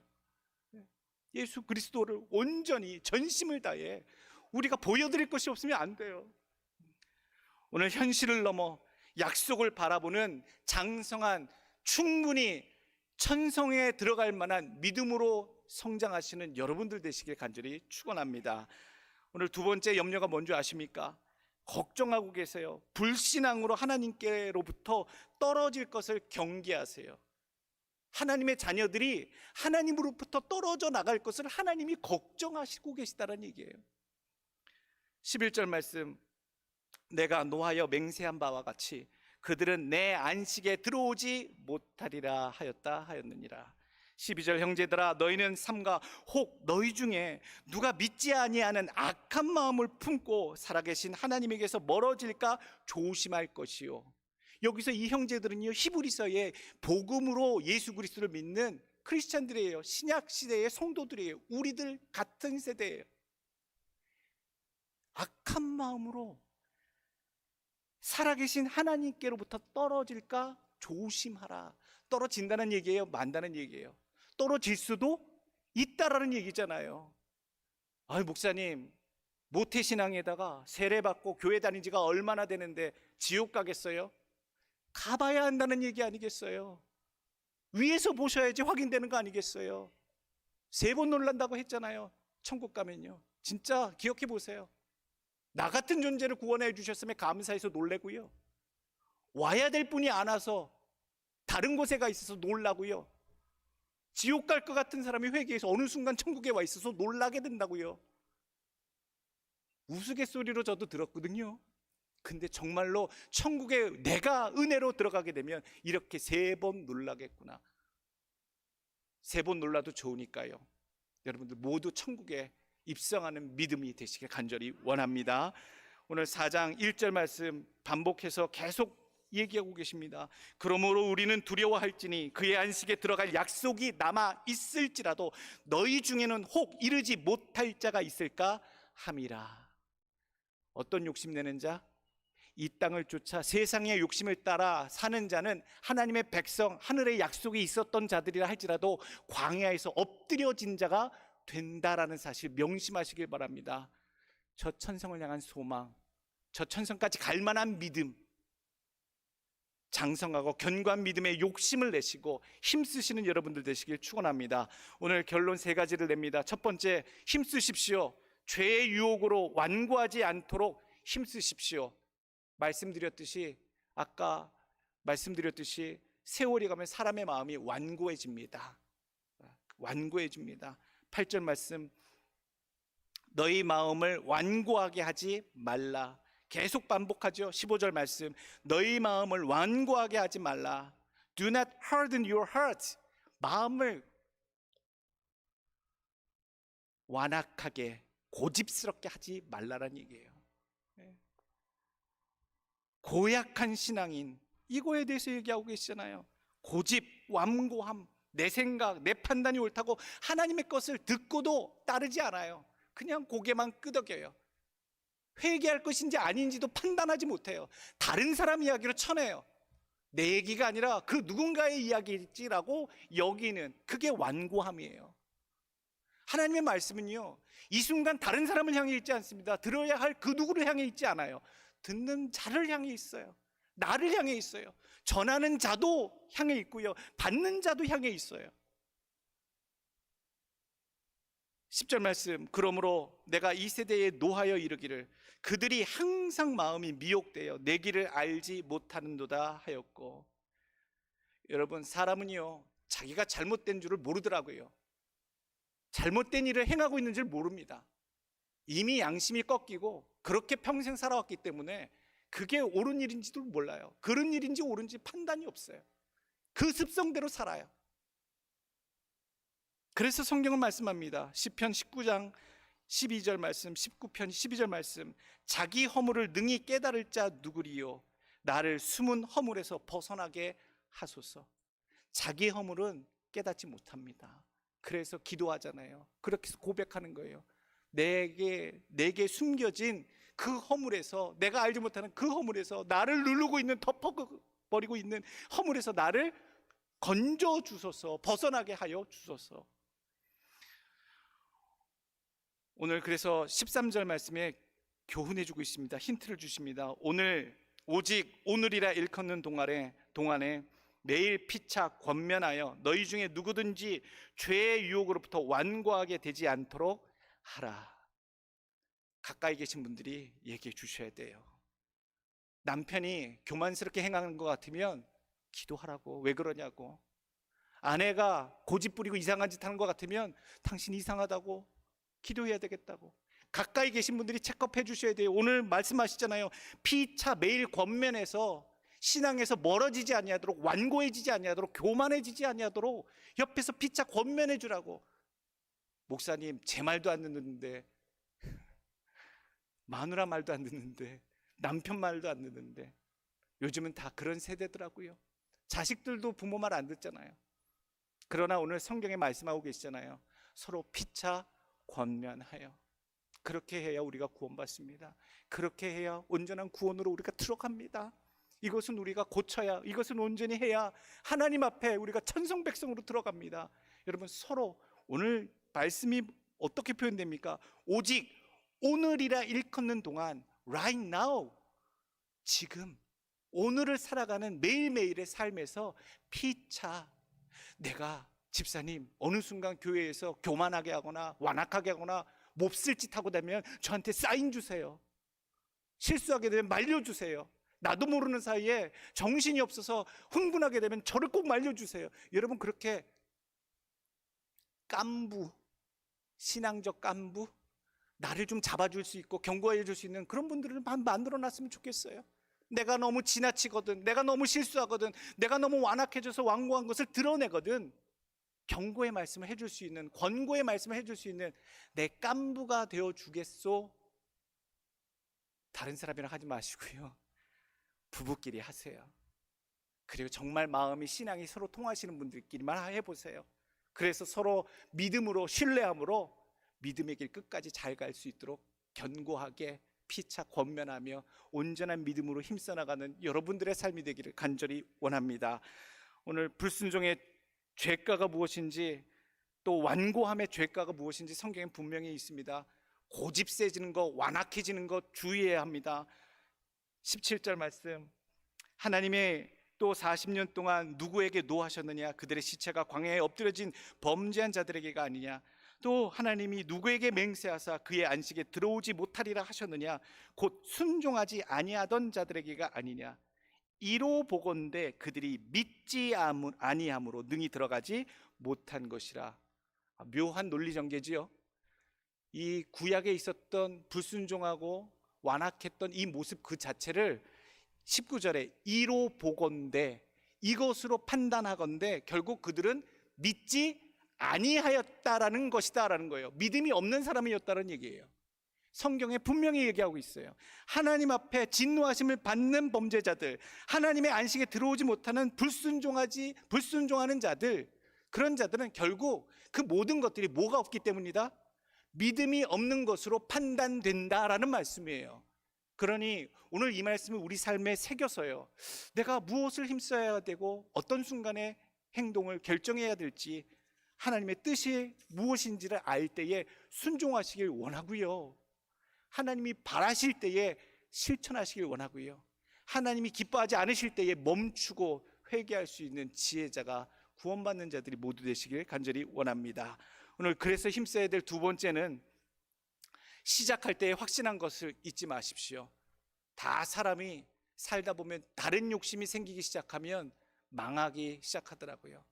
예수 그리스도를 온전히 전심을 다해 우리가 보여드릴 것이 없으면 안 돼요. 오늘 현실을 넘어 약속을 바라보는 장성한, 충분히 천성에 들어갈 만한 믿음으로 성장하시는 여러분들 되시길 간절히 축원합니다. 오늘 두 번째 염려가 뭔지 아십니까? 걱정하고 계세요. 불신앙으로 하나님께로부터 떨어질 것을 경계하세요. 하나님의 자녀들이 하나님으로부터 떨어져 나갈 것을 하나님이 걱정하시고 계시다는 얘기예요. 11절 말씀, 내가 노하여 맹세한 바와 같이 그들은 내 안식에 들어오지 못하리라 하였느니라. 12절, 형제들아 너희는 삼가 혹 너희 중에 누가 믿지 아니하는 악한 마음을 품고 살아계신 하나님에게서 멀어질까 조심할 것이요. 여기서 이 형제들은요, 히브리서의 복음으로 예수 그리스도를 믿는 크리스찬들이에요. 신약 시대의 성도들이에요. 우리들 같은 세대예요. 악한 마음으로 살아계신 하나님께로부터 떨어질까 조심하라. 떨어진다는 얘기예요? 만다는 얘기예요? 떨어질 수도 있다라는 얘기잖아요. 아유, 목사님, 모태신앙에다가 세례받고 교회 다닌 지가 얼마나 되는데 지옥 가겠어요? 가봐야 한다는 얘기 아니겠어요? 위에서 보셔야지 확인되는 거 아니겠어요? 3번 놀란다고 했잖아요. 천국 가면요. 진짜 기억해 보세요. 나 같은 존재를 구원해 주셨음에 감사해서 놀래고요, 와야 될 분이 안 와서 다른 곳에 가 있어서 놀라고요, 지옥 갈 것 같은 사람이 회개해서 어느 순간 천국에 와 있어서 놀라게 된다고요. 우스갯소리로 저도 들었거든요. 근데 정말로 천국에 내가 은혜로 들어가게 되면 이렇게 3번 놀라겠구나. 3번 놀라도 좋으니까요, 여러분들 모두 천국에 입성하는 믿음이 되시길 간절히 원합니다. 오늘 4장 1절 말씀 반복해서 계속 얘기하고 계십니다. 그러므로 우리는 두려워할지니 그의 안식에 들어갈 약속이 남아 있을지라도 너희 중에는 혹 이르지 못할 자가 있을까 함이라. 어떤 욕심내는 자? 이 땅을 쫓아 세상의 욕심을 따라 사는 자는 하나님의 백성, 하늘의 약속이 있었던 자들이라 할지라도 광야에서 엎드려진 자가 된다라는 사실 명심하시길 바랍니다. 저 천성을 향한 소망, 저 천성까지 갈 만한 믿음, 장성하고 견고한 믿음의 욕심을 내시고 힘쓰시는 여러분들 되시길 축원합니다. 오늘 결론 3가지를 냅니다. 첫 번째, 힘쓰십시오. 죄의 유혹으로 완고하지 않도록 힘쓰십시오. 아까 말씀드렸듯이 세월이 가면 사람의 마음이 완고해집니다. 8절 말씀, 너희 마음을 완고하게 하지 말라. 계속 반복하죠. 15절 말씀, 너희 마음을 완고하게 하지 말라. Do not harden your heart. 마음을 완악하게, 고집스럽게 하지 말라라는 얘기예요. 고약한 신앙인, 이거에 대해서 얘기하고 계시잖아요. 고집, 완고함, 내 생각, 내 판단이 옳다고 하나님의 것을 듣고도 따르지 않아요. 그냥 고개만 끄덕여요. 회개할 것인지 아닌지도 판단하지 못해요. 다른 사람 이야기로 쳐내요. 내 얘기가 아니라 그 누군가의 이야기지라고 여기는, 그게 완고함이에요. 하나님의 말씀은요, 이 순간 다른 사람을 향해 있지 않습니다. 들어야 할 그 누구를 향해 있지 않아요. 듣는 자를 향해 있어요. 나를 향해 있어요. 전하는 자도 향해 있고요, 받는 자도 향해 있어요. 10절 말씀, 그러므로 내가 이 세대에 노하여 이르기를 그들이 항상 마음이 미혹되어 내 길을 알지 못하는도다 하였고. 여러분, 사람은요 자기가 잘못된 줄을 모르더라고요. 잘못된 일을 행하고 있는 줄 모릅니다. 이미 양심이 꺾이고 그렇게 평생 살아왔기 때문에 그게 옳은 일인지도 몰라요. 그런 일인지 옳은지 판단이 없어요. 그 습성대로 살아요. 그래서 성경은 말씀합니다. 시편 19장 12절 말씀, 19편 12절 말씀, 자기 허물을 능히 깨달을 자 누구리요 나를 숨은 허물에서 벗어나게 하소서. 자기 허물은 깨닫지 못합니다. 그래서 기도하잖아요. 그렇게 해서 고백하는 거예요. 내게 숨겨진 그 허물에서, 내가 알지 못하는 그 허물에서, 나를 누르고 있는, 덮어버리고 있는 허물에서 나를 건져 주소서, 벗어나게 하여 주소서. 오늘 그래서 13절 말씀에 교훈해 주고 있습니다. 힌트를 주십니다. 오직 오늘이라 일컫는 동안에 매일 피차 권면하여 너희 중에 누구든지 죄의 유혹으로부터 완고하게 되지 않도록 하라. 가까이 계신 분들이 얘기해 주셔야 돼요. 남편이 교만스럽게 행하는 것 같으면 기도하라고. 왜 그러냐고. 아내가 고집 부리고 이상한 짓 하는 것 같으면 당신 이상하다고 기도해야 되겠다고. 가까이 계신 분들이 체크해 주셔야 돼요. 오늘 말씀하시잖아요. 피차 매일 권면해서 신앙에서 멀어지지 아니하도록, 완고해지지 아니하도록, 교만해지지 아니하도록 옆에서 피차 권면해 주라고. 목사님, 제 말도 안 듣는데, 마누라 말도 안 듣는데, 남편 말도 안 듣는데. 요즘은 다 그런 세대더라고요. 자식들도 부모 말 안 듣잖아요. 그러나 오늘 성경에 말씀하고 계시잖아요. 서로 피차 권면하여. 그렇게 해야 우리가 구원받습니다. 그렇게 해야 온전한 구원으로 우리가 들어갑니다. 이것은 우리가 고쳐야, 이것은 온전히 해야 하나님 앞에 우리가 천성백성으로 들어갑니다. 여러분, 서로 오늘 말씀이 어떻게 표현됩니까? 오직 오늘이라 일컫는 동안, right now, 지금 오늘을 살아가는 매일매일의 삶에서 피차, 내가 집사님 어느 순간 교회에서 교만하게 하거나 완악하게 하거나 몹쓸 짓 하고 되면 저한테 사인 주세요. 실수하게 되면 말려주세요. 나도 모르는 사이에 정신이 없어서 흥분하게 되면 저를 꼭 말려주세요. 여러분, 그렇게 깐부, 신앙적 깐부, 나를 좀 잡아줄 수 있고 경고해 줄 수 있는 그런 분들을 만들어놨으면 좋겠어요. 내가 너무 지나치거든, 내가 너무 실수하거든, 내가 너무 완악해져서 완고한 것을 드러내거든, 경고의 말씀을 해줄 수 있는, 권고의 말씀을 해줄 수 있는 내 깐부가 되어 주겠소? 다른 사람이랑 하지 마시고요, 부부끼리 하세요. 그리고 정말 마음이, 신앙이 서로 통하시는 분들끼리만 해보세요. 그래서 서로 믿음으로, 신뢰함으로 믿음의 길 끝까지 잘 갈 수 있도록 견고하게 피차 권면하며 온전한 믿음으로 힘써 나가는 여러분들의 삶이 되기를 간절히 원합니다. 오늘 불순종의 죄가가 무엇인지, 또 완고함의 죄가가 무엇인지 성경에 분명히 있습니다. 고집 세지는 것, 완악해지는 것 주의해야 합니다. 17절 말씀, 하나님의 또 40년 동안 누구에게 노하셨느냐? 그들의 시체가 광야에 엎드려진 범죄한 자들에게가 아니냐? 또 하나님이 누구에게 맹세하사 그의 안식에 들어오지 못하리라 하셨느냐? 곧 순종하지 아니하던 자들에게가 아니냐? 이로 보건대 그들이 믿지 아니함으로 능히 들어가지 못한 것이라. 묘한 논리 전개지요. 이 구약에 있었던 불순종하고 완악했던 이 모습 그 자체를 19절에 이로 보건대, 이것으로 판단하건대 결국 그들은 믿지 아니하였다라는 것이다라는 거예요. 믿음이 없는 사람이었다는 얘기예요. 성경에 분명히 얘기하고 있어요. 하나님 앞에 진노하심을 받는 범죄자들, 하나님의 안식에 들어오지 못하는 불순종하는 자들, 그런 자들은 결국 그 모든 것들이 뭐가 없기 때문이다? 믿음이 없는 것으로 판단된다라는 말씀이에요. 그러니 오늘 이 말씀을 우리 삶에 새겨서요, 내가 무엇을 힘써야 되고 어떤 순간에 행동을 결정해야 될지 하나님의 뜻이 무엇인지를 알 때에 순종하시길 원하고요, 하나님이 바라실 때에 실천하시길 원하고요, 하나님이 기뻐하지 않으실 때에 멈추고 회개할 수 있는 지혜자가, 구원받는 자들이 모두 되시길 간절히 원합니다. 오늘 그래서 힘써야 될 두 번째는, 시작할 때에 확신한 것을 잊지 마십시오. 다 사람이 살다 보면 다른 욕심이 생기기 시작하면 망하기 시작하더라고요.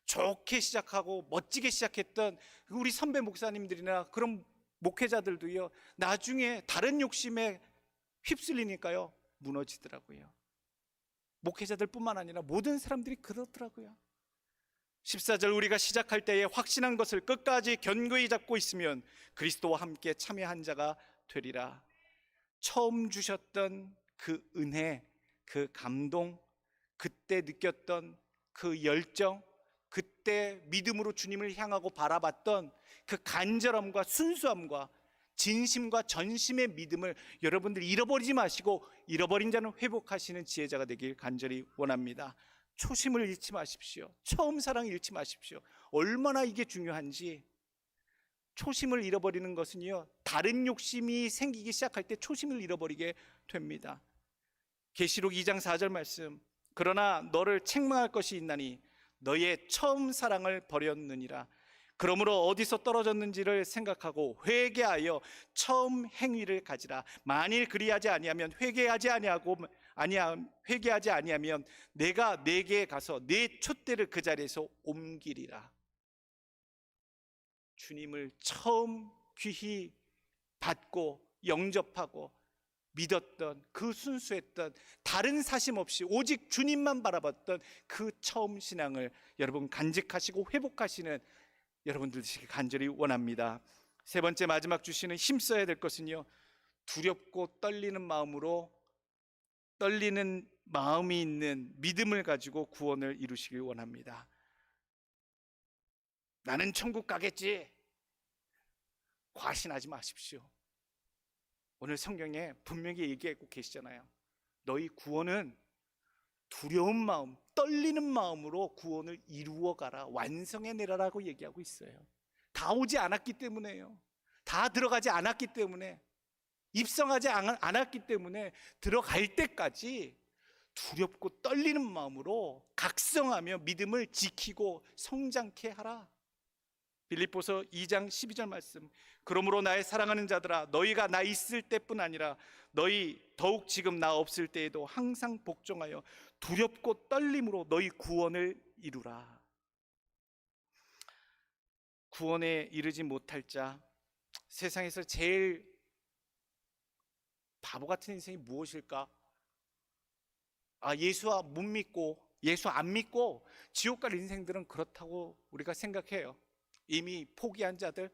좋게 시작하고 멋지게 시작했던 우리 선배 목사님들이나 그런 목회자들도요, 나중에 다른 욕심에 휩쓸리니까요 무너지더라고요. 목회자들 뿐만 아니라 모든 사람들이 그렇더라고요. 14절, 우리가 시작할 때에 확신한 것을 끝까지 견고히 잡고 있으면 그리스도와 함께 참여한 자가 되리라. 처음 주셨던 그 은혜, 그 감동, 그때 느꼈던 그 열정, 그때 믿음으로 주님을 향하고 바라봤던 그 간절함과 순수함과 진심과 전심의 믿음을 여러분들 잃어버리지 마시고, 잃어버린 자는 회복하시는 지혜자가 되길 간절히 원합니다. 초심을 잃지 마십시오. 처음 사랑 잃지 마십시오. 얼마나 이게 중요한지. 초심을 잃어버리는 것은요, 다른 욕심이 생기기 시작할 때 초심을 잃어버리게 됩니다. 계시록 2장 4절 말씀, 그러나 너를 책망할 것이 있나니 너의 처음 사랑을 버렸느니라. 그러므로 어디서 떨어졌는지를 생각하고 회개하여 처음 행위를 가지라. 만일 그리하지 아니하면 회개하지 아니하면 내가 네게 가서 네 촛대를 그 자리에서 옮기리라. 주님을 처음 귀히 받고 영접하고 믿었던 그 순수했던, 다른 사심 없이 오직 주님만 바라봤던 그 처음 신앙을 여러분 간직하시고 회복하시는 여러분들 되시길 간절히 원합니다. 세 번째, 마지막 주시는 힘써야 될 것은요, 두렵고 떨리는 마음이 있는 믿음을 가지고 구원을 이루시길 원합니다. 나는 천국 가겠지, 과신하지 마십시오. 오늘 성경에 분명히 얘기하고 계시잖아요. 너희 구원은 두려운 마음, 떨리는 마음으로 구원을 이루어가라, 완성해내라라고 얘기하고 있어요. 다 오지 않았기 때문에요. 다 들어가지 않았기 때문에, 입성하지 않았기 때문에 들어갈 때까지 두렵고 떨리는 마음으로 각성하며 믿음을 지키고 성장케 하라. 빌립보서 2장 12절 말씀, 그러므로 나의 사랑하는 자들아, 너희가 나 있을 때뿐 아니라 너희 더욱 지금 나 없을 때에도 항상 복종하여 두렵고 떨림으로 너희 구원을 이루라. 구원에 이르지 못할 자, 세상에서 제일 바보 같은 인생이 무엇일까? 예수 안 믿고 지옥 갈 인생들은 그렇다고 우리가 생각해요. 이미 포기한 자들,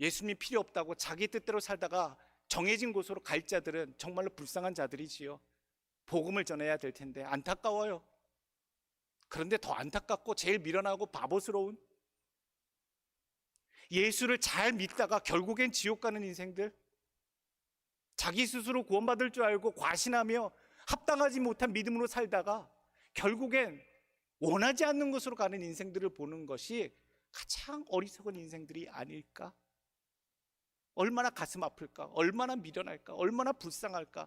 예수님 필요 없다고 자기 뜻대로 살다가 정해진 곳으로 갈 자들은 정말로 불쌍한 자들이지요. 복음을 전해야 될 텐데 안타까워요. 그런데 더 안타깝고 제일 미련하고 바보스러운, 예수를 잘 믿다가 결국엔 지옥 가는 인생들, 자기 스스로 구원받을 줄 알고 과신하며 합당하지 못한 믿음으로 살다가 결국엔 원하지 않는 것으로 가는 인생들을 보는 것이 가장 어리석은 인생들이 아닐까? 얼마나 가슴 아플까? 얼마나 미련할까? 얼마나 불쌍할까?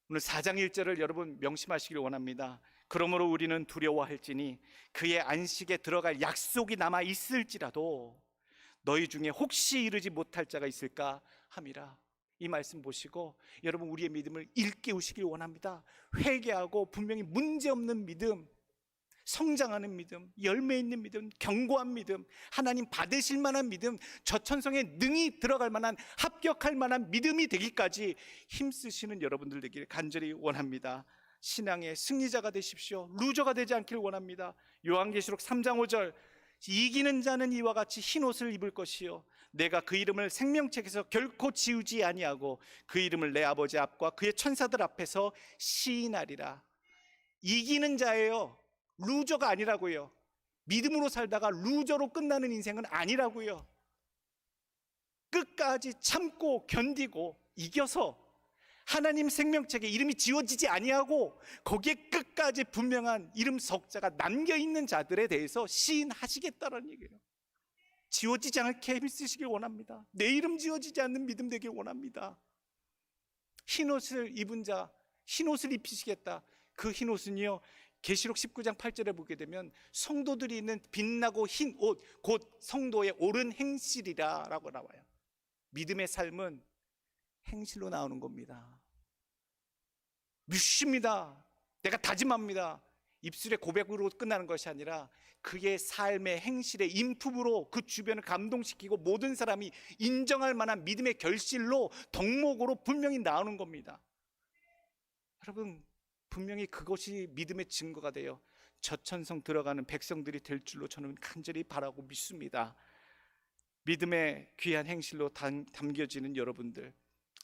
오늘 4장 1절을 여러분 명심하시길 원합니다. 그러므로 우리는 두려워할지니 그의 안식에 들어갈 약속이 남아 있을지라도 너희 중에 혹시 이르지 못할 자가 있을까 함이라. 이 말씀 보시고 여러분 우리의 믿음을 일깨우시길 원합니다. 회개하고 분명히 문제없는 믿음, 성장하는 믿음, 열매 있는 믿음, 견고한 믿음, 하나님 받으실 만한 믿음, 저천성에 능히 들어갈 만한, 합격할 만한 믿음이 되기까지 힘쓰시는 여러분들 되기를 간절히 원합니다. 신앙의 승리자가 되십시오. 루저가 되지 않길 원합니다. 요한계시록 3장 5절, 이기는 자는 이와 같이 흰 옷을 입을 것이요 내가 그 이름을 생명책에서 결코 지우지 아니하고 그 이름을 내 아버지 앞과 그의 천사들 앞에서 시인하리라. 이기는 자예요. 루저가 아니라고요. 믿음으로 살다가 루저로 끝나는 인생은 아니라고요. 끝까지 참고 견디고 이겨서 하나님 생명책에 이름이 지워지지 아니하고 거기에 끝까지 분명한 이름 석자가 남겨있는 자들에 대해서 시인하시겠다는 얘기예요. 지워지지 않게 힘쓰시길 원합니다. 내 이름 지워지지 않는 믿음 되길 원합니다. 흰옷을 입은 자, 흰옷을 입히시겠다. 그 흰옷은요, 계시록 19장 8절에 보게 되면 성도들이 있는 빛나고 흰 옷, 곧 성도의 옳은 행실이라 라고 나와요. 믿음의 삶은 행실로 나오는 겁니다. 믿습니다. 내가 다짐합니다. 입술의 고백으로 끝나는 것이 아니라 그의 삶의 행실의 인품으로 그 주변을 감동시키고 모든 사람이 인정할 만한 믿음의 결실로 덕목으로 분명히 나오는 겁니다. 여러분, 분명히 그것이 믿음의 증거가 돼요. 저천성 들어가는 백성들이 될 줄로 저는 간절히 바라고 믿습니다. 믿음의 귀한 행실로 담겨지는 여러분들,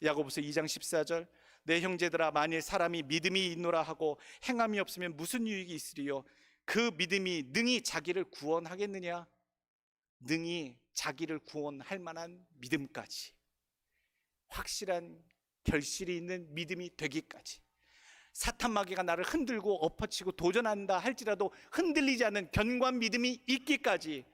야고보서 2장 14절, 내 형제들아 만일 사람이 믿음이 있노라 하고 행함이 없으면 무슨 유익이 있으리요? 그 믿음이 능히 자기를 구원하겠느냐? 능히 자기를 구원할 만한 믿음까지, 확실한 결실이 있는 믿음이 되기까지, 사탄 마귀가 나를 흔들고 엎어치고 도전한다 할지라도 흔들리지 않는 견고한 믿음이 있기까지,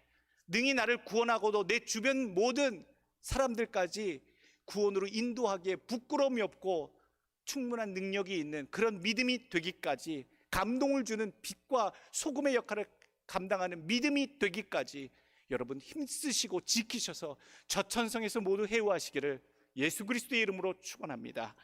능히 나를 구원하고도 내 주변 모든 사람들까지 구원으로 인도하기에 부끄러움이 없고 충분한 능력이 있는 그런 믿음이 되기까지, 감동을 주는 빛과 소금의 역할을 감당하는 믿음이 되기까지 여러분 힘쓰시고 지키셔서 저천성에서 모두 해오하시기를 예수 그리스도의 이름으로 축원합니다.